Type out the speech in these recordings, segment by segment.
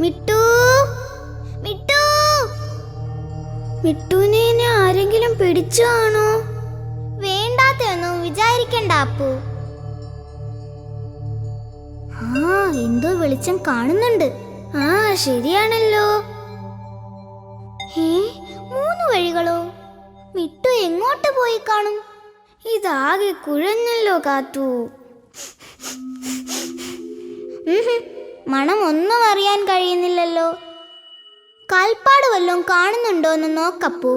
മിട്ടു, മിട്ടു, മിട്ടുവിനെ ഇനി ആരെങ്കിലും പിടിച്ചു കാണോ? വേണ്ടാത്തൊന്നും വിചാരിക്കണ്ട അപ്പു. എന്തോ വെളിച്ചം കാണുന്നുണ്ട്. ശരിയാണല്ലോ. 3 വഴികളോ? മിട്ടു എങ്ങോട്ട് പോയി കാണും? ഇതാകെ കുഴഞ്ഞല്ലോ കാത്തു. മണം ഒന്നും അറിയാൻ കഴിയുന്നില്ലല്ലോ. കാൽപ്പാട് വല്ലതും കാണുന്നുണ്ടോന്ന് നോക്കപ്പൂ.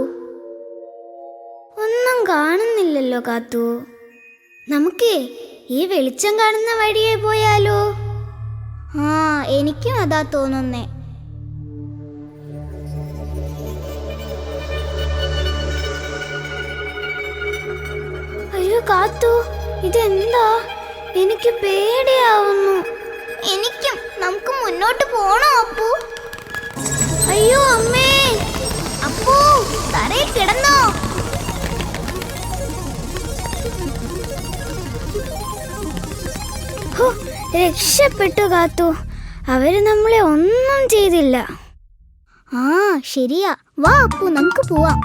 ഒന്നും കാണുന്നില്ലല്ലോ കാത്തു. നമുക്കേ ഈ വെളിച്ചം കാണുന്ന വഴിയെ പോയാലോ? എനിക്കും അതാ തോന്നുന്നേ. അയ്യോ കാത്തു, ഇതെന്താ? എനിക്ക് പേടിയാവുന്നു. എനിക്കും. നമുക്ക് മുന്നോട്ട് പോണോ അപ്പു? അയ്യോ അമ്മേ, അപ്പു തറയിൽ കിടന്നോ? രക്ഷപ്പെട്ടു കാത്തു. അവര് നമ്മളെ ഒന്നും ചെയ്തില്ല. ശരിയാ. വാ അപ്പു, നമുക്ക് പോവാം.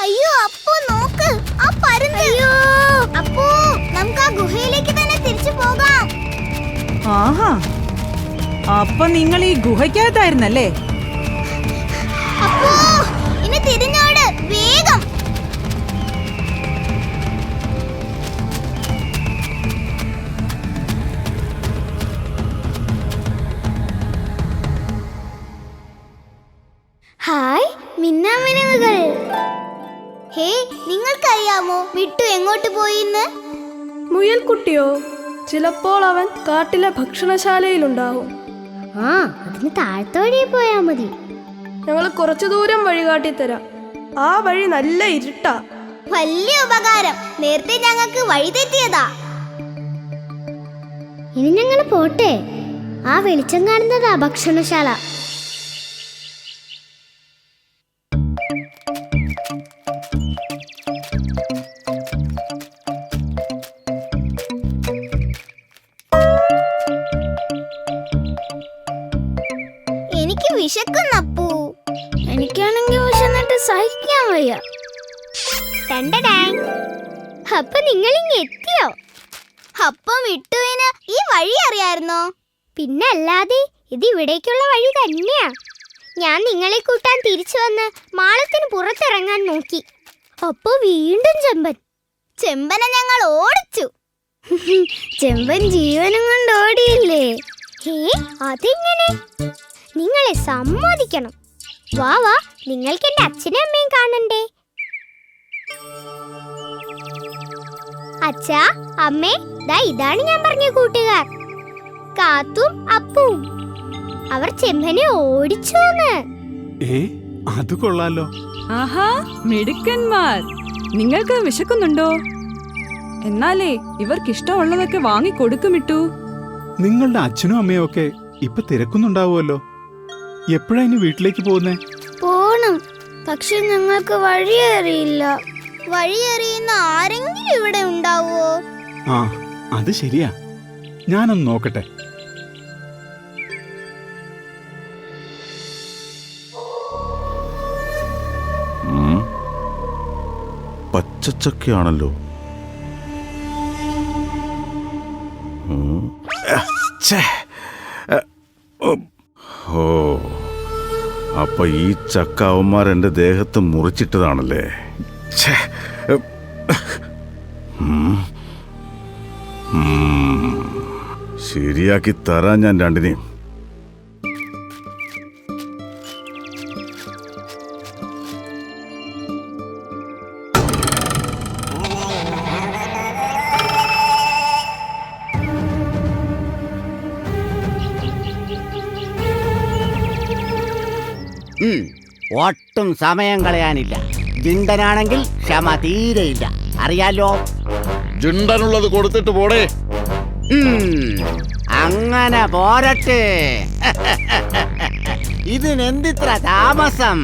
അയ്യോ അപ്പു നോക്ക്, ആ പരുന്ത്. അയ്യോ അപ്പു, നമുക്ക് ആ ഗുഹയിലേക്ക് തന്നെ തിരിച്ചു പോകാം. ആഹാ, അപ്പൊ നിങ്ങൾ ഈ ഗുഹയ്ക്കകത്തായിരുന്നല്ലേ? അപ്പു ഇനി തിരിഞ്ഞോട് വേഗം. ഹായ് മിന്നാമിനുകൾ. നിങ്ങൾക്കറിയാമോ മിട്ടു എങ്ങോട്ട് പോയിന്ന്? മുയൽക്കുട്ടിയോ? ചിലപ്പോൾ അവൻ കാട്ടിലെ ഭക്ഷണശാലയിലുണ്ടാവും. അതിന് താഴത്തോടെ പോയാ മതി. ഞങ്ങൾ കുറച്ചു ദൂരം വഴി കാട്ടിത്തരാം. ആ വഴി നല്ല ഇരുട്ടാ. വലിയ ഉപകാരം. നേരത്തെ ഞങ്ങൾക്ക് വഴി തെറ്റിയതാ. ഇനി ഞങ്ങൾ പോട്ടെ. ആ വെളിച്ചം കാണുന്നതാ ഭക്ഷണശാല. എനിക്ക് വിശക്കുന്നപ്പൂ. എനിക്കാണെങ്കിൽ വിശന്നിട്ട് സഹിക്കാൻ വയ്യ. അപ്പൊ നിങ്ങൾ ഇങ്ങ് എത്തിയോ? അപ്പം മിട്ടുവിന് ഈ വഴി അറിയായിരുന്നോ? പിന്നെ അല്ലാതെ, ഇത് ഇവിടേക്കുള്ള വഴി തന്നെയാ. ഞാൻ നിങ്ങളെ കൂട്ടാൻ തിരിച്ചു വന്ന് മാളത്തിന് പുറത്തിറങ്ങാൻ നോക്കി. അപ്പൊ വീണ്ടും ചെമ്പനെ ഞങ്ങൾ ഓടിച്ചു. ചെമ്പൻ ജീവനും കൊണ്ട് ഓടിയില്ലേ? അതെങ്ങനെ? നിങ്ങളെ സമ്മതിക്കണം. വാ, നിങ്ങൾക്ക് എന്റെ അച്ഛനും അമ്മയും കാണണ്ടേ? അച്ഛാ, അമ്മേ, ഇതാണ് ഞാൻ പറഞ്ഞ കൂട്ടുകാർ, കാത്തും അപ്പും. അവർ ചെമ്പനെ ഓടിച്ചോന്ന്. അത് കൊള്ളാലോ. ആഹാ, മിടുക്കന്മാർ. നിങ്ങൾക്ക് വിശക്കുന്നുണ്ടോ? എന്നാലേ ഇവർക്കിഷ്ടമുള്ളതൊക്കെ വാങ്ങിക്കൊടുക്കുമിട്ടു. നിങ്ങളുടെ അച്ഛനും അമ്മയും ഒക്കെ ഇപ്പൊ തിരക്കുന്നുണ്ടാവുമല്ലോ. എപ്പോഴാ ഇനി വീട്ടിലേക്ക് പോകുന്നേ? പോണം, പക്ഷെ ഞങ്ങൾക്ക് വഴി അറിയില്ല. വഴി അറിയുന്ന ആരെങ്കിലും ഇവിടെ ഉണ്ടാവോ? അത് ശരിയാ. ഞാനൊന്ന് നോക്കട്ടെ. പച്ചച്ചക്കയാണല്ലോ. അപ്പൊ ഈ ചക്ക അവന്മാർ എന്റെ ദേഹത്ത് മുറിച്ചിട്ടതാണല്ലേ. ശരിയാക്കി തരാൻ ഞാൻ രണ്ടിനെയും. ഒട്ടും സമയം കളയാനില്ല. ജിണ്ടനാണെങ്കിൽ ക്ഷമ തീരെയില്ല, അറിയാലോ. ജിണ്ടനുള്ളത് കൊടുത്തിട്ട് പോടേ. അങ്ങനെ പോരട്ടെ. ഇതിനെന്തിത്ര താമസം?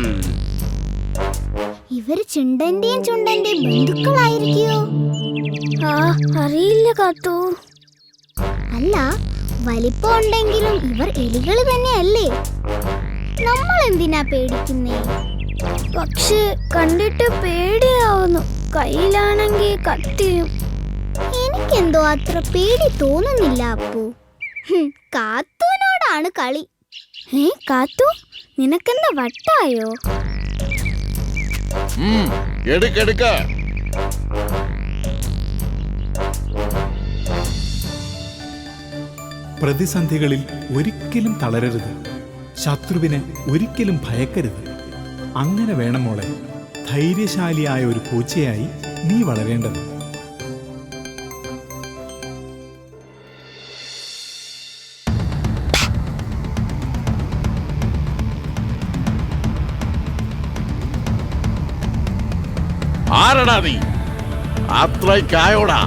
ഇവര് ചുണ്ടന്റെയും ബന്ധുക്കളായിരിക്കോ? അറിയില്ല കാത്തു. അല്ല, വലിപ്പം ഉണ്ടെങ്കിലും ഇവർ എലികള് തന്നെയല്ലേ. നമ്മൾ എന്തിനാ പേടിക്കുന്നേ? പക്ഷെ കണ്ടിട്ട് പേടിയാവുന്നു. കയ്യിലാണെങ്കിൽ കത്തിയും. എനിക്കെന്തോ അത്ര പേടി തോന്നുന്നില്ല അപ്പു. കാത്തുവിനോടാണ് കളി. കാത്തു, നിനക്കെന്താ വട്ടായോ? എടുക്കെടുക്ക. പ്രതിസന്ധികളിൽ ഒരിക്കലും തളരരുത്. ശത്രുവിനെ ഒരിക്കലും ഭയക്കരുത്. അങ്ങനെ വേണം മോളെ ധൈര്യശാലിയായ ഒരു പൂച്ചയായി നീ വളരേണ്ടത്. ആരടാ നീ? അത്രയ്ക്കായോടാ?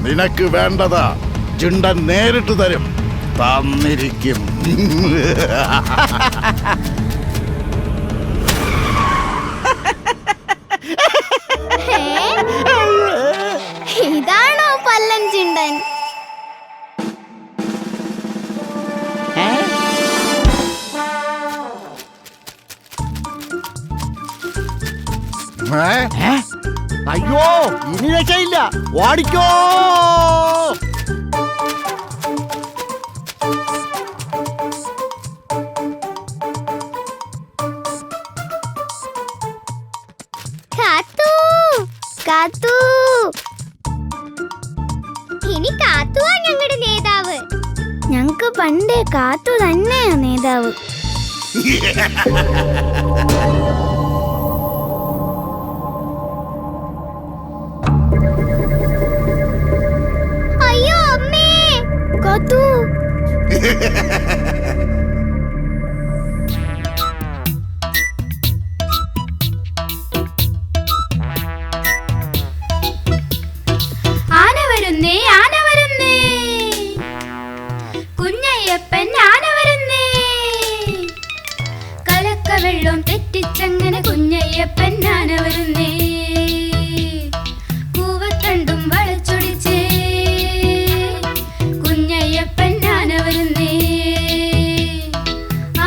നിനക്ക് വേണ്ടതാ ചുണ്ടൻ നേരിട്ട് തരും. തന്നിരിക്കും. ഇതാണോ പല്ലൻ ചിണ്ടൻ? അയ്യോ, ഇനി രക്ഷയില്ല. ഓടിക്കോ. കാത്തു, കാത്തു. ഇനി കാത്തുവാ ഞങ്ങളുടെ നേതാവ്. ഞങ്ങക്ക് പണ്ടേ കാത്തു തന്നെയാ നേതാവ്. അയ്യോ അമ്മേ, കാത്തു. ആന വരുന്നേ, ആന വരുന്നേ, കുഞ്ഞയ്യപ്പൻ ആന വരുന്നേ. കലക്ക വെള്ളം തെറ്റിച്ചങ്ങനെ കുഞ്ഞയ്യപ്പൻ ആന വരുന്നേ. കൂവത്തണ്ടും വളച്ചൊടിച്ചേ കുഞ്ഞയ്യപ്പൻ ആന വരുന്നേ.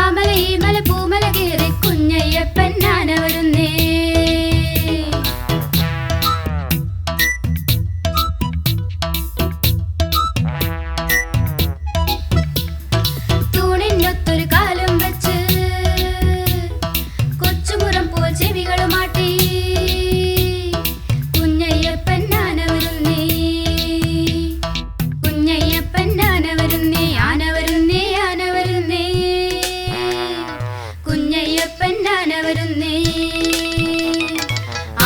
ആമല ഈമല പൂമല കയറി കുഞ്ഞയ്യപ്പൻ ആന വരുന്നേ. തൂണിനൊത്തൊരു കാലം വെച്ച് കൊച്ചുമുറം പോൽ ചെവികളുമാട്ടി കുഞ്ഞയ്യപ്പൻ ആന വരുന്നേ. കുഞ്ഞയ്യപ്പൻ ആന വരുന്നേ, ആന വരുന്നേ, ആന വരുന്നേ. കുഞ്ഞയ്യപ്പൻ ആന വരുന്നേ.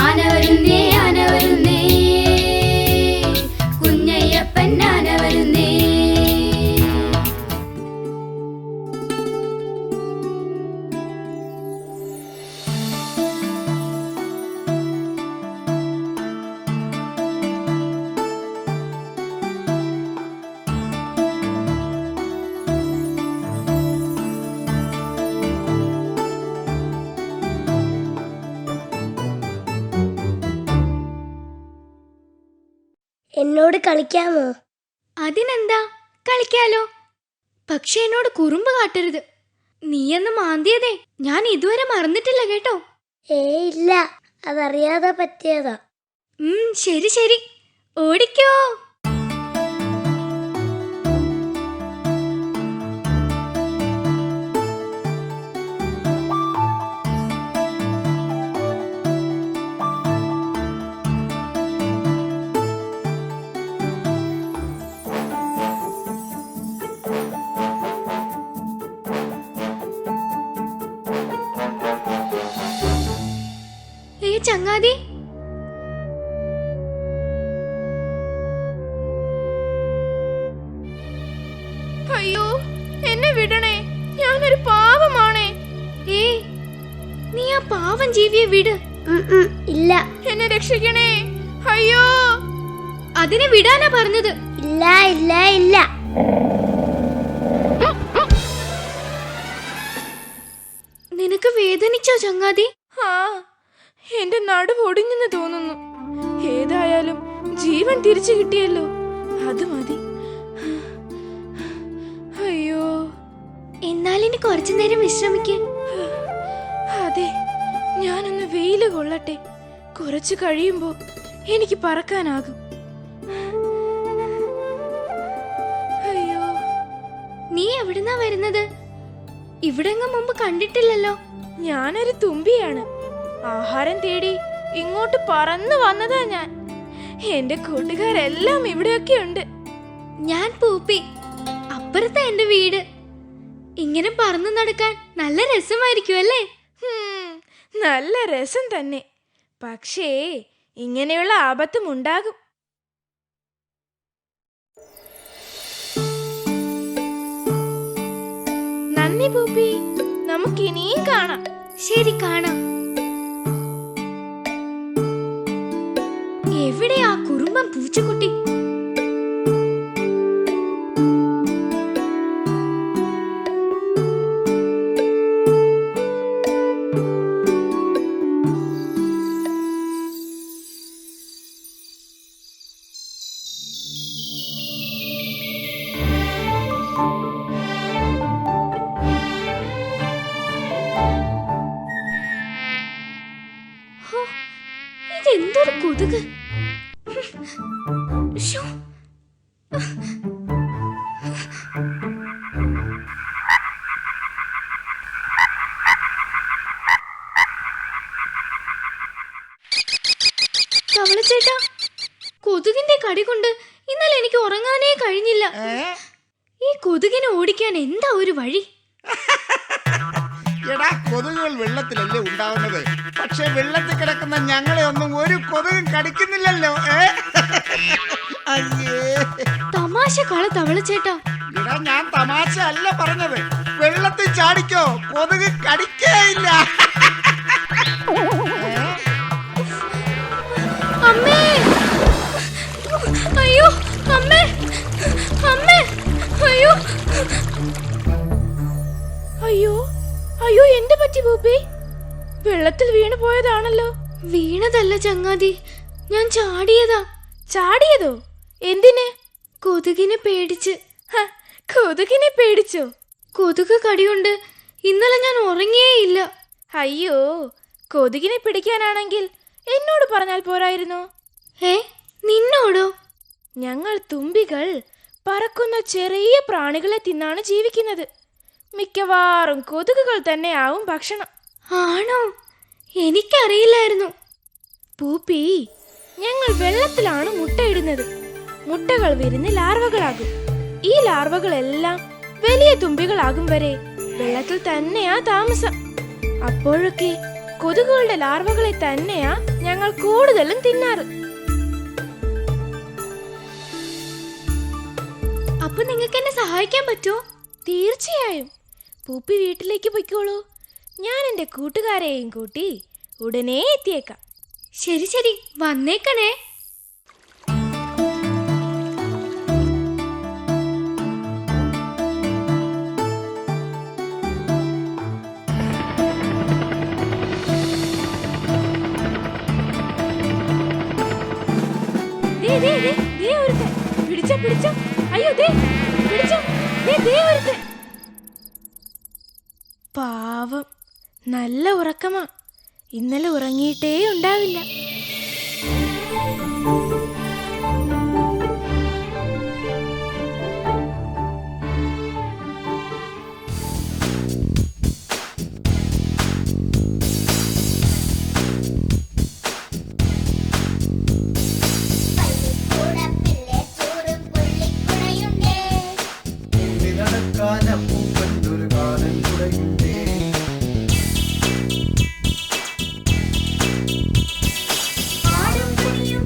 ആന വരുന്നേ, ആന വരുന്നേ. കുഞ്ഞയ്യപ്പൻ ആന വരുന്നേ. എന്നോട് കളിക്കാമോ? അതിനെന്താ, കളിക്കാലോ. പക്ഷെ എന്നോട് കുറുമ്പ് കാട്ടരുത്. നീയെന്ന് മാന്തിയതേ ഞാൻ ഇതുവരെ മറന്നിട്ടില്ല കേട്ടോ. ഇല്ല, അതറിയാതെ പറ്റിയതാ. ശരി ശരി, ഓടിക്കോ. ചങ്ങാതി, അയ്യോ, എന്നെ വിടണേ. ഞാനൊരു പാവമാണേ. നീ ആ പാവം ജീവിയെ വിട്. ഇല്ല, എന്നെ രക്ഷിക്കണേ. അയ്യോ, അതിനെ വിടാനാ പറഞ്ഞത്. ഇല്ല ഇല്ല ഇല്ല. നിനക്ക് വേദനിച്ചോ ചങ്ങാതി? എന്റെ നടുവ് ഒടിഞ്ഞെന്ന് തോന്നുന്നു. ഏതായാലും ജീവൻ തിരിച്ചു കിട്ടിയല്ലോ, അത് മതി. അയ്യോ, എന്നാലിനി കുറച്ചു നേരം വിശ്രമിക്ക്. അതെ, ഞാനൊന്ന് വെയില് കൊള്ളട്ടെ. കുറച്ചു കഴിയുമ്പോ എനിക്ക് പറക്കാനാകും. അയ്യോ, നീ എവിടുന്നാ വരുന്നത്? ഇവിടെങ്ങും മുമ്പ് കണ്ടിട്ടില്ലല്ലോ. ഞാനൊരു തുമ്പിയാണ്. ആഹാരം തേടി ഇങ്ങോട്ട് പറന്നു വന്നതാ ഞാൻ. എന്റെ കൂട്ടുകാരെല്ലാം ഇവിടെയൊക്കെ ഉണ്ട്. ഞാൻ പൂപ്പി, അപ്പുറത്താ എന്റെ വീട്. ഇങ്ങനെ പറന്നു നടക്കാൻ നല്ല രസമായിരിക്കും അല്ലേ? നല്ല രസം തന്നെ. പക്ഷേ ഇങ്ങനെയുള്ള ആപത്തും ഉണ്ടാകും. നന്ദി പൂപ്പി, നമുക്കിനിയും കാണാം. ശരി, കാണാം. എവിടെയാ കുറുമ്പൻ പൂച്ചക്കുട്ടി? ഇതെന്തൊരു കൊതുക്! ശ്ശോ. തവളച്ചേട്ടാ, കൊതുകിന്റെ കടി കൊണ്ട് ഇന്നലെ എനിക്ക് ഉറങ്ങാനേ കഴിഞ്ഞില്ല. ഈ കൊതുകിനെ ഓടിക്കാൻ എന്താ ഒരു വഴി? എടാ, കൊതുകുകൾ വെള്ളത്തിലല്ലേ ഉണ്ടാവുന്നത്. പക്ഷെ വെള്ളത്തിൽ കിടക്കുന്ന ഞങ്ങളെ ഒന്നും ഒരു കൊതുകും കടിക്കുന്നില്ലല്ലോ. അയ്യേ, തമാശ കള തവളച്ചേട്ടാ. എടാ, ഞാൻ തമാശ അല്ല പറഞ്ഞത്. വെള്ളത്തിൽ ചാടിക്കോ, കൊതുക് കടിക്കേയില്ല. അമ്മേ! അയ്യോ അമ്മേ! അമ്മേ! അയ്യോ! അയ്യോ അയ്യോ, എന്ത് പറ്റി പൂപ്പി? വെള്ളത്തിൽ വീണു പോയതാണല്ലോ. വീണതല്ല ചങ്ങാതി, ഞാൻ ചാടിയതാ. ചാടിയതോ? എന്തിന്? കൊതുകിനെ പേടിച്ച്. കൊതുകിനെ പേടിച്ചോ? കൊതുക് കടിയുണ്ട് ഇന്നലെ ഞാൻ ഉറങ്ങിയേയില്ല. അയ്യോ, കൊതുകിനെ പിടിക്കാനാണെങ്കിൽ എന്നോട് പറഞ്ഞാൽ പോരായിരുന്നോ? നിന്നോടോ? ഞങ്ങൾ തുമ്പികൾ പറക്കുന്ന ചെറിയ പ്രാണികളെ തിന്നാണ് ജീവിക്കുന്നത്. മിക്കവാറും കൊതുകുകൾ തന്നെയാവും ഭക്ഷണം. ആണോ? എനിക്കറിയില്ലായിരുന്നു. പൂപ്പി, ഞങ്ങൾ വെള്ളത്തിലാണ് മുട്ടയിടുന്നത്. മുട്ടകൾ വിരിഞ്ഞ് ലാർവകളാകും. ഈ ലാർവകളെല്ലാം വലിയ തുമ്പികളാകും വരെ വെള്ളത്തിൽ തന്നെയാ താമസം. അപ്പോഴൊക്കെ കൊതുകുകളുടെ ലാർവകളെ തന്നെയാ ഞങ്ങൾ കൂടുതലും തിന്നാറ്. അപ്പൊ നിങ്ങൾക്ക് എന്നെ സഹായിക്കാൻ പറ്റുമോ? തീർച്ചയായും. പൂപ്പി വീട്ടിലേക്ക് പൊയ്ക്കോളൂ. ഞാൻ എൻ്റെ കൂട്ടുകാരെയും കൂട്ടി ഉടനെ എത്തിയേക്കാം. ശരി ശരി, വന്നേക്കണേ. പിടിച്ചോ. അയ്യോ, പിടിച്ചോ. പാവം, നല്ല ഉറക്കമാ. ഇന്നലെ ഉറങ്ങിയിട്ടേ ഉണ്ടാവില്ല.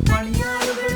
പണിയാളുകൾ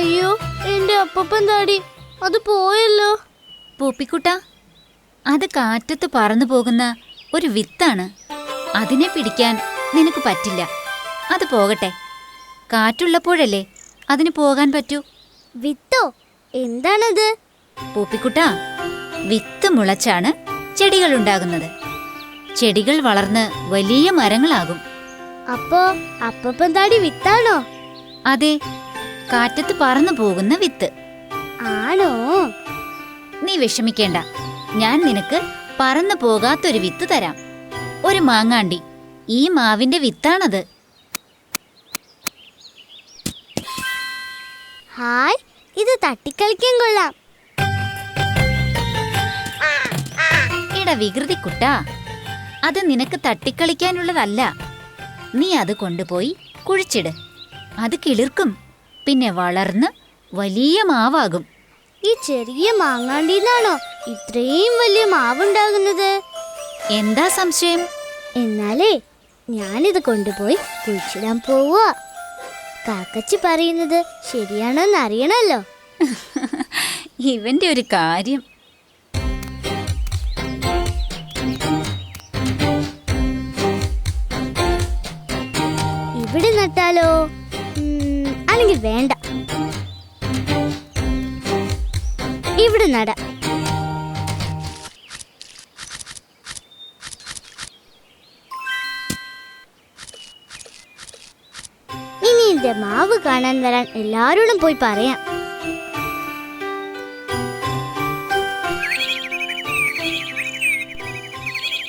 അയ്യോ, എന്റെ അപ്പപ്പൻ താടി അത് പോയല്ലോ. പൂപ്പിക്കുട്ട, അത് കാറ്റത്ത് പറന്നു പോകുന്ന ഒരു വിത്താണ്. അതിനെ പിടിക്കാൻ നിനക്ക് പറ്റില്ല. അത് പോകട്ടെ. കാറ്റുള്ളപ്പോഴല്ലേ അതിന് പോകാൻ പറ്റൂ. വിത്തോ? എന്താണത്? പൂപ്പിക്കുട്ട, വിത്ത് മുളച്ചാണ് ചെടികൾ ഉണ്ടാകുന്നത്. ചെടികൾ വളർന്ന് വലിയ മരങ്ങളാകും. അപ്പോ അപ്പപ്പൻ താടി വിത്താണോ? അതെ, കാറ്റത്ത് പറന്നു പോകുന്ന വിത്ത്. ആണോ? നീ വിഷമിക്കേണ്ട. ഞാൻ നിനക്ക് പറന്നു പോകാത്തൊരു വിത്ത് തരാം. ഒരു മാങ്ങാണ്ടി. ഈ മാവിന്റെ വിത്താണത്. ഹായ്, ഇത് തട്ടിക്കളിക്കാൻ കൊള്ളാം. ഇട വികൃതി കുട്ടാ, അത് നിനക്ക് തട്ടിക്കളിക്കാനുള്ളതല്ല. നീ അത് കൊണ്ടുപോയി കുഴിച്ചിട്. അത് കിളിർക്കും, പിന്നെ വളർന്ന് വലിയ മാവാകും. ഈ ചെറിയ മാങ്ങാണ്ടിന്നാണോ ഇത്രയും വലിയ മാവുണ്ടാകുന്നത്? എന്താ സംശയം? എന്നാലേ ഞാനിത് കൊണ്ടുപോയി കുഴിച്ചിടാൻ പോവുക. കാക്കച്ചി പറയുന്നത് ശരിയാണോന്ന് അറിയണല്ലോ. ഇവന്റെ ഒരു കാര്യം. ഇവിടെ നട്ടാലോ? അല്ലെങ്കിൽ വേണ്ട, ഇവിടെ നടാം. ഇനി എന്റെ മാവ് കാണാൻ വരാൻ എല്ലാരോടും പോയി പറയാം.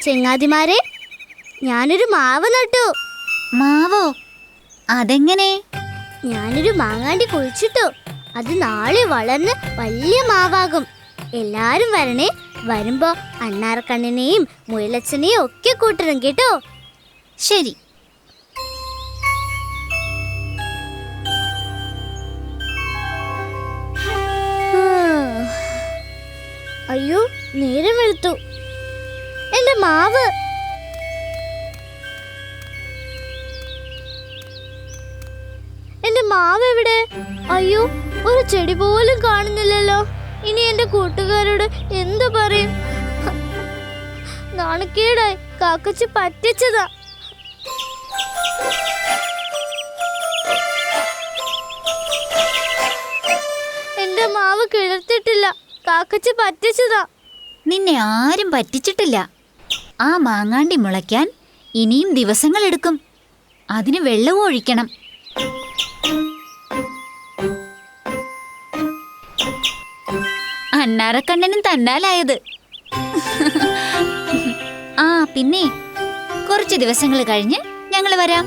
ചെങ്ങാതിമാരെ, ഞാനൊരു മാവ് നട്ടു. മാവോ? അതെങ്ങനെ? ഞാനൊരു മാങ്ങാണ്ടി കുഴിച്ചിട്ടു. അത് നാളെ വളർന്ന് വലിയ മാവാകും. എല്ലാരും വരണേ. വരുമ്പോ അണ്ണാറക്കണ്ണനെയും മുയലച്ചനെയും ഒക്കെ കൂട്ടണം കേട്ടോ. ശരി. അയ്യോ, നേരം വെളുത്തു. എന്റെ മാവ്. എന്റെ മാവ് എവിടെ? അയ്യോ, ഒരു ചെടി പോലും കാണുന്നില്ലല്ലോ. ഇനി എന്റെ കൂട്ടുകാരോട് എന്തു പറയും? നാണക്കേടായി. കാക്കച്ചി പറ്റിച്ചതാ. എന്റെ മാവ് കിളർത്തിട്ടില്ല. കാക്കച്ചി പറ്റിച്ചതാ. നിന്നെ ആരും പറ്റിച്ചിട്ടില്ല. ആ മാങ്ങാണ്ടി മുളയ്ക്കാൻ ഇനിയും ദിവസങ്ങളെടുക്കും. അതിന് വെള്ളവും ഒഴിക്കണം. അണ്ണാറക്കണ്ണനും തന്നാലായത്. ആ പിന്നെ കുറച്ച് ദിവസങ്ങൾ കഴിഞ്ഞ് ഞങ്ങൾ വരാം.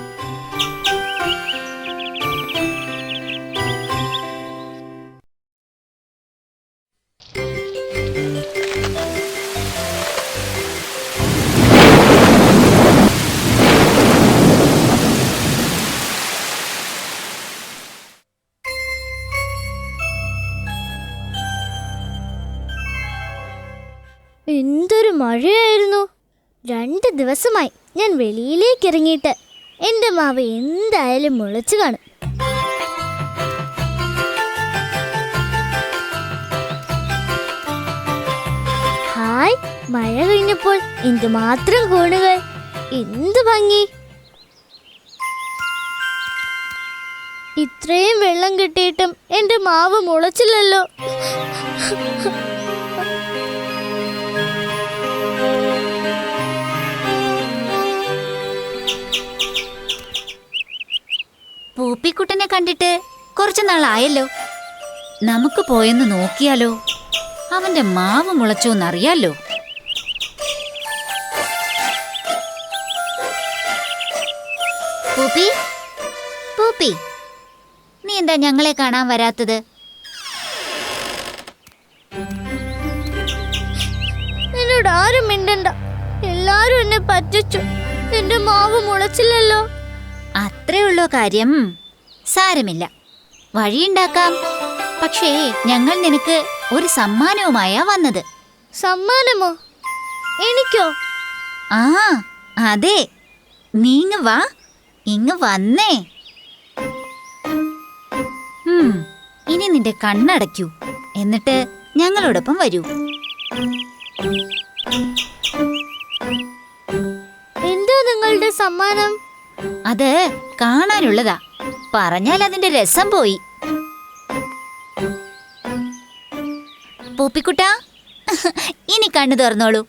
എന്തൊരു മഴയായിരുന്നു. 2 ദിവസമായി ഞാൻ വെളിയിലേക്ക് ഇറങ്ങിയിട്ട്. എൻ്റെ മാവ് എന്തായാലും മുളച്ചു കാണും. ഹായ്, മഴ കഴിഞ്ഞപ്പോൾ എന്തുമാത്രം കൂണുകൾ! എന്ത് ഭംഗി! ഇത്രയും വെള്ളം കിട്ടിയിട്ടും എൻ്റെ മാവ് മുളച്ചില്ലല്ലോ. പൂപ്പിക്കുട്ടനെ കണ്ടിട്ട് കുറച്ചു നാളായല്ലോ. നമുക്ക് പോയെന്ന് നോക്കിയാലോ? അവന്റെ മാവ് മുളച്ചോന്നറിയാലോ. പൂപ്പി, പൂപ്പി, നീ എന്താ ഞങ്ങളെ കാണാൻ വരാത്തത്? എന്നോട് ആരും മിണ്ടണ്ട. എല്ലാരും എന്നെ പറ്റിച്ചു. എന്റെ മാവ് മുളച്ചില്ലല്ലോ. അത്രേ ഉള്ളോ കാര്യം? സാരമില്ല, വഴിയുണ്ടാക്കാം. പക്ഷേ ഞങ്ങൾ നിനക്ക് ഒരു സമ്മാനവുമായാ വന്നത്. സമ്മാനമോ? എനിക്കോ? ആ അതെ, നീങ്ങ് വാ, ഇങ്ങ് വന്നേ. ഇനി ഇനി നിന്റെ കണ്ണടയ്ക്കൂ, എന്നിട്ട് ഞങ്ങളോടൊപ്പം വരൂ. എന്താ നിങ്ങളുടെ സമ്മാനം? അത് കാണാനുള്ളതാ, പറഞ്ഞാൽ അതിന്റെ രസം പോയി. പൂപ്പിക്കുട്ടാ, ഇനി കണ്ണു തുറന്നോളൂ.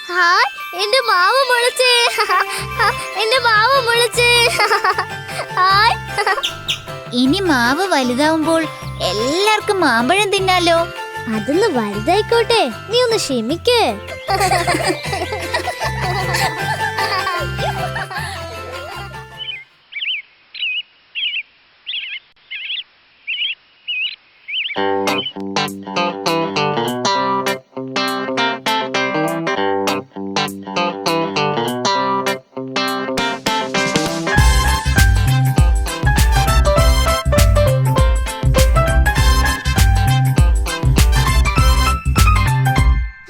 ഹായ്, എന്റെ മാവ് മുളച്ചേ, എന്റെ മാവ് മുളച്ചേ. ഹായ്. ഇനി മാവ് വലുതാവുമ്പോൾ എല്ലാവർക്കും മാമ്പഴം തിന്നാലോ. അതൊന്ന് വലുതായിക്കോട്ടെ, നീ ഒന്ന് ക്ഷമിക്കേ.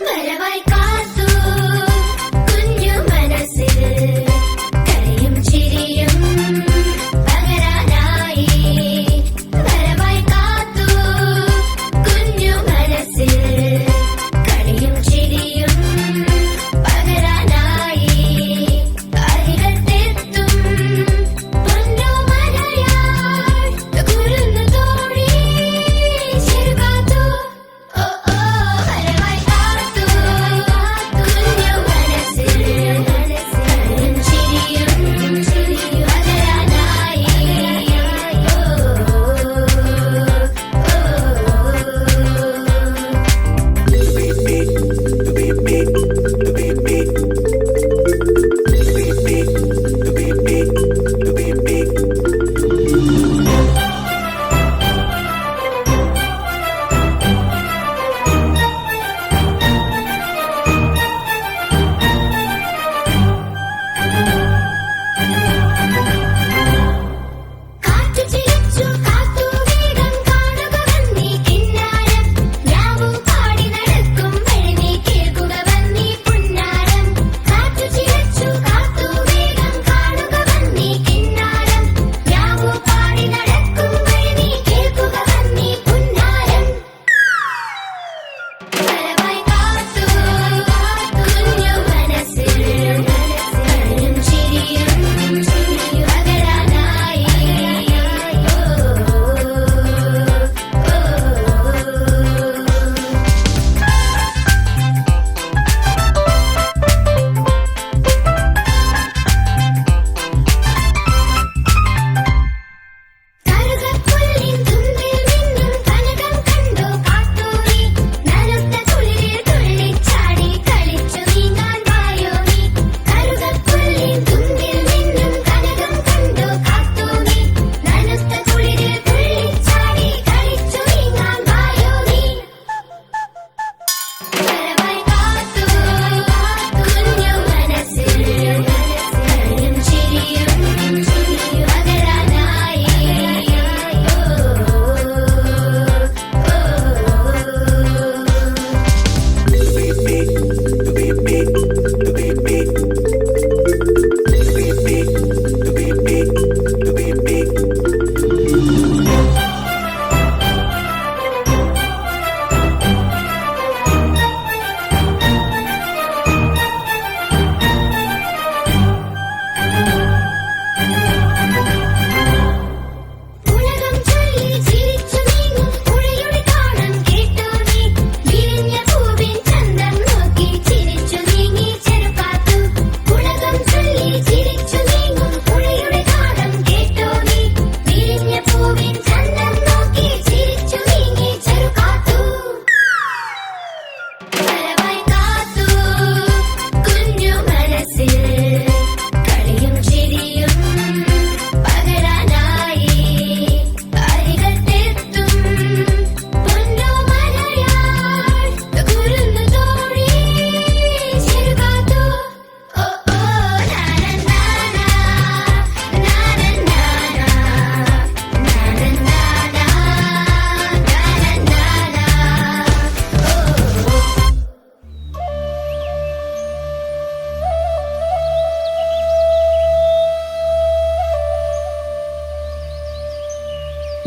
വരവായി കാത്തു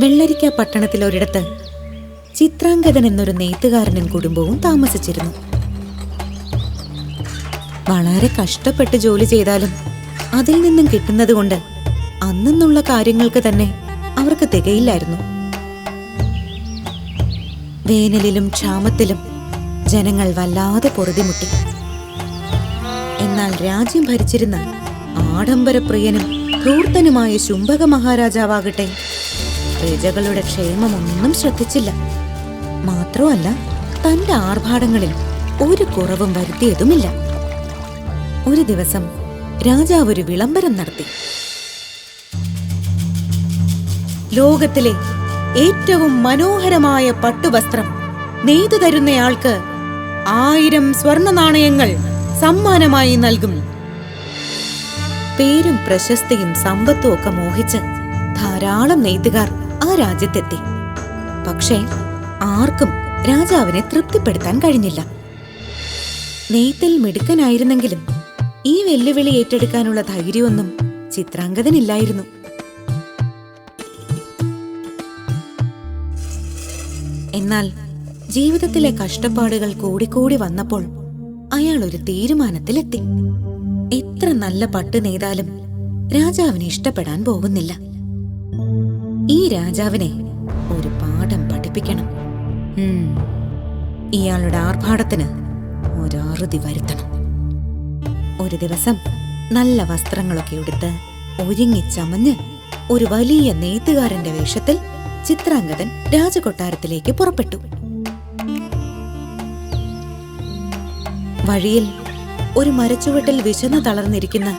വെള്ളരിക്ക പട്ടണത്തിലൊരിടത്ത് ചിത്രാംഗതൻ എന്നൊരു നെയ്ത്തുകാരനും കുടുംബവും താമസിച്ചിരുന്നു. വളരെ കഷ്ടപ്പെട്ട് ജോലി ചെയ്താലും അതിൽ നിന്നും കിട്ടുന്നത് കൊണ്ട് അന്നുള്ള കാര്യങ്ങൾക്ക് തന്നെ അവർക്ക് തികയില്ലായിരുന്നു. വേനലിലും ക്ഷാമത്തിലും ജനങ്ങൾ വല്ലാതെ പൊറുതിമുട്ടി. എന്നാൽ രാജ്യം ഭരിച്ചിരുന്ന ആഡംബരപ്രിയനും ധൂർത്തനുമായ ശുംഭക മഹാരാജാവാകട്ടെ പ്രജകളുടെ ക്ഷേമമൊന്നും ശ്രദ്ധിച്ചില്ല. മാത്രമല്ല, തന്റെ ആർഭാടങ്ങളിൽ ഒരു കുറവും വരുത്തിയതുമില്ല. ഒരു ദിവസം രാജാവ് ഒരു വിളംബരം നടത്തി. ലോകത്തിലെ ഏറ്റവും മനോഹരമായ പട്ടുവസ്ത്രം നെയ്തു തരുന്നയാൾക്ക് 1000 സ്വർണ്ണ നാണയങ്ങൾ സമ്മാനമായി നൽകും. പേരും പ്രശസ്തിയും സമ്പത്തും ഒക്കെ മോഹിച്ച് ധാരാളം നെയ്ത്തുകാർ ആ രാജ്യത്തെത്തി. പക്ഷേ ആർക്കും രാജാവിനെ തൃപ്തിപ്പെടുത്താൻ കഴിഞ്ഞില്ല. നെയ്ത്തിൽ മിടുക്കനായിരുന്നെങ്കിലും ഈ വെല്ലുവിളി ഏറ്റെടുക്കാനുള്ള ധൈര്യമൊന്നും ചിത്രാംഗതനില്ലായിരുന്നു. എന്നാൽ ജീവിതത്തിലെ കഷ്ടപ്പാടുകൾ കൂടിക്കൂടി വന്നപ്പോൾ അയാൾ ഒരു തീരുമാനത്തിലെത്തി. എത്ര നല്ല പട്ട് നെയ്താലും രാജാവിനെ ഇഷ്ടപ്പെടാൻ പോകുന്നില്ല. ഈ രാജാവിനെ ഒരു പാഠം പഠിപ്പിക്കണം. ഇയാളുടെ ആർഭാടത്തിന് ഒരു അറുതി വരുത്തണം. ഒരു ദിവസം നല്ല വസ്ത്രങ്ങളൊക്കെ ഉടുത്ത് ഒരുങ്ങിച്ചമഞ്ഞ് ഒരു വലിയ നെയ്ത്തുകാരന്റെ വേഷത്തിൽ ചിത്രാംഗതൻ രാജകൊട്ടാരത്തിലേക്ക് പുറപ്പെട്ടു. വഴിയിൽ ഒരു മരച്ചുവട്ടിൽ വിശന്നു തളർന്നിരിക്കുന്ന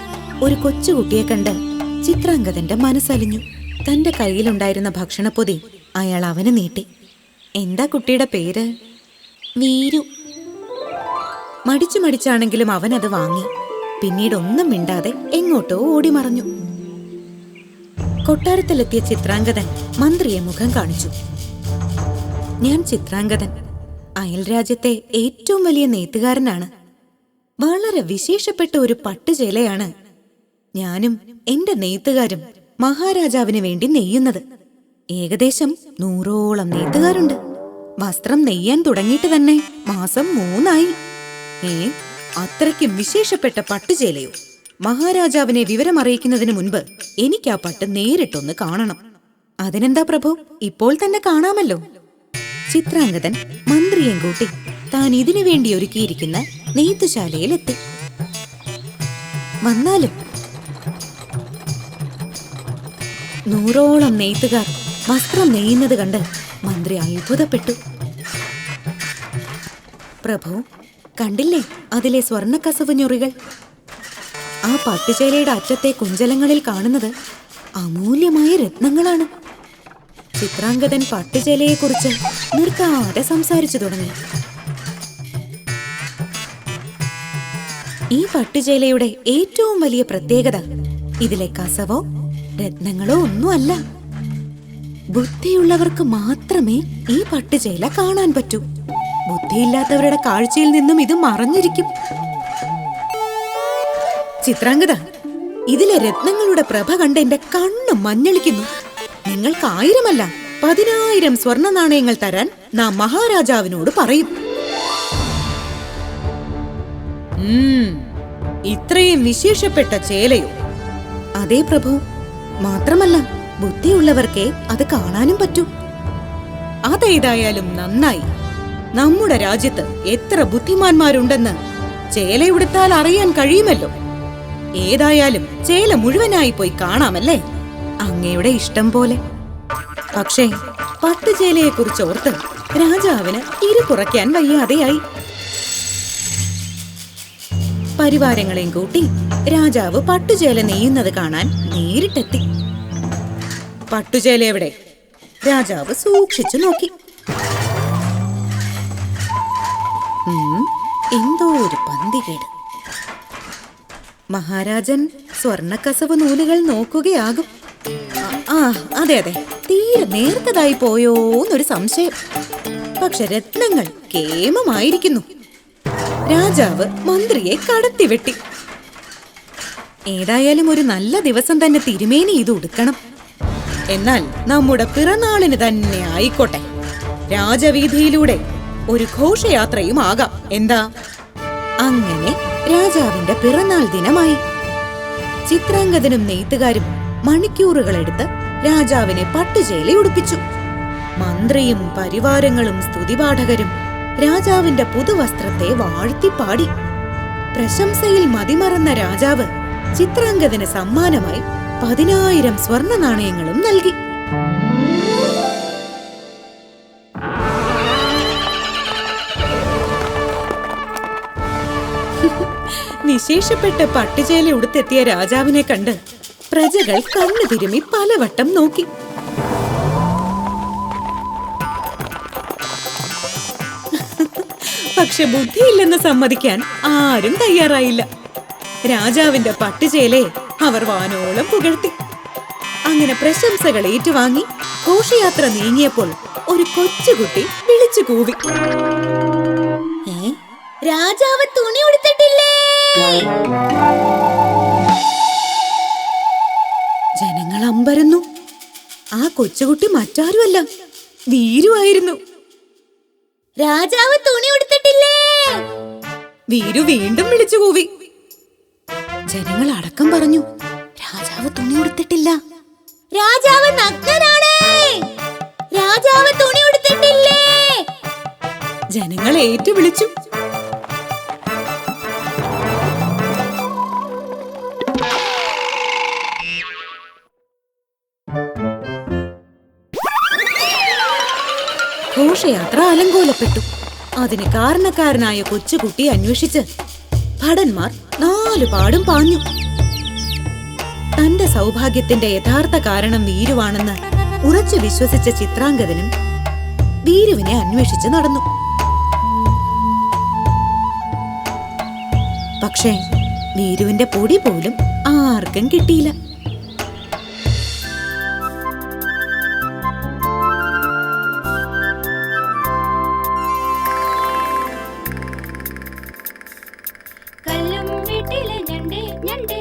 ഒരു കൊച്ചുകുട്ടിയെ കണ്ട് ചിത്രാംഗതന്റെ മനസ്സലിഞ്ഞു. തന്റെ കയ്യിലുണ്ടായിരുന്ന ഭക്ഷണപ്പൊതി അയാൾ അവന് നീട്ടി. എന്താ കുട്ടിയുടെ പേര്? വീരു. മടിച്ചാണെങ്കിലും അവൻ അത് വാങ്ങി. പിന്നീട് ഒന്നും മിണ്ടാതെ എങ്ങോട്ടോ ഓടി മറഞ്ഞു. കൊട്ടാരത്തിലെത്തിയ ചിത്രാംഗതൻ മന്ത്രിയെ മുഖം കാണിച്ചു. ഞാൻ ചിത്രാംഗതൻ, അയൽ രാജ്യത്തെ ഏറ്റവും വലിയ നെയ്ത്തുകാരനാണ്. വളരെ വിശേഷപ്പെട്ട ഒരു പട്ടുചേലയാണ് ഞാനും എന്റെ നെയ്ത്തുകാരും മഹാരാജാവിന് വേണ്ടി നെയ്യുന്നത്. ഏകദേശം 100ഓളം നെയ്ത്തുകാരുണ്ട്. വസ്ത്രം നെയ്യാൻ തുടങ്ങിയിട്ട് തന്നെ മാസം 3 അത്രയ്ക്കും വിശേഷപ്പെട്ട പട്ടുചേലയോ? മഹാരാജാവിനെ വിവരമറിയിക്കുന്നതിന് മുൻപ് എനിക്ക് ആ പട്ട് നേരിട്ടൊന്ന് കാണണം. അതിനെന്താ പ്രഭു, ഇപ്പോൾ തന്നെ കാണാമല്ലോ. ചിത്രാംഗതൻ മന്ത്രിയെ കൂട്ടി താൻ ഇതിനു വേണ്ടി ഒരുക്കിയിരിക്കുന്ന നെയ്ത്തുശാലയിലെത്തി. വന്നാലും 100ഓളം നെയ്ത്തുകാർ വസ്ത്രം നെയ്യുന്നത് കണ്ട് മന്ത്രി അത്ഭുതപ്പെട്ടു. പ്രഭു, കണ്ടില്ലേ അതിലെ സ്വർണ്ണക്കസവ് ഞൊറികൾ? ആ പട്ടുചേലയുടെ അറ്റത്തെ കുഞ്ചലങ്ങളിൽ കാണുന്നത് അമൂല്യമായ രത്നങ്ങളാണ്. ചിത്രാംഗതൻ പട്ടുചേലയെക്കുറിച്ച് നിർത്താതെ സംസാരിച്ചു തുടങ്ങി. ഈ പട്ടുചേലയുടെ ഏറ്റവും വലിയ പ്രത്യേകത ഇതിലെ കസവോ രത്നങ്ങളോ ഒന്നുമല്ല. ബുദ്ധിയുള്ളവർക്ക് മാത്രമേ ഈ പട്ടുചേല കാണാൻ പറ്റൂ. ബുദ്ധിയില്ലാത്തവരുടെ കാഴ്ചയിൽ നിന്നും ഇത് മറഞ്ഞിരിക്കും. ചിത്രാംഗത, ഇതിലെ രത്നങ്ങളുടെ പ്രഭ കണ്ട് എന്റെ കണ്ണ് മഞ്ഞളിക്കുന്നു. നിങ്ങൾക്ക് 1000 10,000 സ്വർണ്ണ നാണയങ്ങൾ തരാൻ നാം മഹാരാജാവിനോട് പറയും. ഇത്രയും വിശേഷപ്പെട്ട ചേലയോ? അതേ പ്രഭു. മാത്രമല്ല, ബുദ്ധിയുള്ളവർക്കേ അത് കാണാനും പറ്റൂ. അതേതായാലും നന്നായി. നമ്മുടെ രാജ്യത്ത് എത്ര ബുദ്ധിമാന്മാരുണ്ടെന്ന് ചേലയുടുത്താൽ അറിയാൻ കഴിയുമല്ലോ. ഏതായാലും ചേല മുഴുവനായി പോയി കാണാമല്ലേ? അങ്ങയുടെ ഇഷ്ടം പോലെ. പക്ഷേ പട്ടുചേലയെ കുറിച്ച് ഓർത്ത് രാജാവിന് ഇരു കുറയ്ക്കാൻ വയ്യാതെയായി. പരിവാരങ്ങളെയും കൂട്ടി രാജാവ് പട്ടുചേല നെയ്യുന്നത് കാണാൻ നേരിട്ടെത്തി. പട്ടുചേല എവിടെ? രാജാവ് സൂക്ഷിച്ചു നോക്കി. എന്തോ ഒരു പന്തികേട്. മഹാരാജൻ സ്വർണ്ണക്കസവ് നൂലുകൾ നോക്കുകയാകും. അതെ, തീരെ നേർത്തതായി പോയോന്നൊരു സംശയം. പക്ഷെ രത്നങ്ങൾ കേമമായിരിക്കുന്നു. രാജാവ് മന്ത്രിയെ കടത്തിവെട്ടി. ഏതായാലും ഒരു നല്ല ദിവസം തന്നെ തിരുമേനി ഇത് ഉടുക്കണം. എന്നാൽ നമ്മുടെ പിറന്നാളിന് തന്നെ ആയിക്കോട്ടെ. രാജവീഥിയിലൂടെ ഒരു ഘോഷയാത്രയും ആകാം. എന്താ? അങ്ങനെ രാജാവിന്റെ പിറന്നാൾ ദിനമായി. ചിത്രാംഗദനും നെയ്ത്തുകാരും മണിക്കൂറുകളെടുത്ത് രാജാവിനെ പട്ടുചേല ഉടുപ്പിച്ചു. മന്ത്രിയും പരിവാരങ്ങളും സ്തുതിപാഠകരും രാജാവിന്റെ പുതുവസ്ത്രത്തെ വാഴ്ത്തിപ്പാടി. പ്രശംസയിൽ മതിമറന്ന രാജാവ് ചിത്രാംഗദന് സമ്മാനമായി 10,000 സ്വർണ്ണ നാണയങ്ങളും നൽകി. വിശേഷപ്പെട്ട പട്ടുചേല ഉടുത്തെത്തിയ രാജാവിനെ കണ്ട് പ്രജകൾ കണ്ണു തിരുമി പലവട്ടം നോക്കി. പക്ഷെ ബുദ്ധിയില്ലെന്ന് സമ്മതിക്കാൻ ആരും തയ്യാറായില്ല. രാജാവിന്റെ പട്ടുചേലയെ അവർ വാനോളം പുകഴ്ത്തി. അങ്ങനെ പ്രശംസകൾ ഏറ്റുവാങ്ങി ഘോഷയാത്ര നീങ്ങിയപ്പോൾ ഒരു കൊച്ചുകുട്ടി വിളിച്ചു കൂവി, രാജാവ് തുണി ഉടുത്തിട്ടില്ലേ? ജനങ്ങൾ അമ്പരന്നു. ആ കൊച്ചുകുട്ടി മറ്റാരുമല്ല, വീരുവായിരുന്നു. രാജാവ് തുണി ഉടുത്തിട്ടില്ലേ? വീരു വീണ്ടും വിളിച്ചു കൂവി. ജനങ്ങൾ അടക്കം പറഞ്ഞു, രാജാവ് തുണി ഉടുത്തിട്ടില്ല. രാജാവ് നഗ്നനാണ്. രാജാവ് തുണി ഉടുത്തിട്ടില്ലേ? ജനങ്ങൾ ഏറ്റുവിളിച്ചു. ഘോഷയാത്ര അലങ്കോലപ്പെട്ടു. അതിന് കാരണക്കാരനായ കൊച്ചുകുട്ടിയെ അന്വേഷിച്ച് ഭടന്മാർ 4 പാടും പാഞ്ഞു. തന്റെ സൗഭാഗ്യത്തിന്റെ യഥാർത്ഥ കാരണം വീരുവാണെന്ന് ഉറച്ചു വിശ്വസിച്ച ചിത്രാംഗദനും വീരുവിനെ അന്വേഷിച്ച് നടന്നു. പക്ഷേ വീരുവിന്റെ പൊടി പോലും ആർക്കും കിട്ടിയില്ല. കല്ലും വീട്ടിലെ ഞണ്ടേ ഞണ്ടേ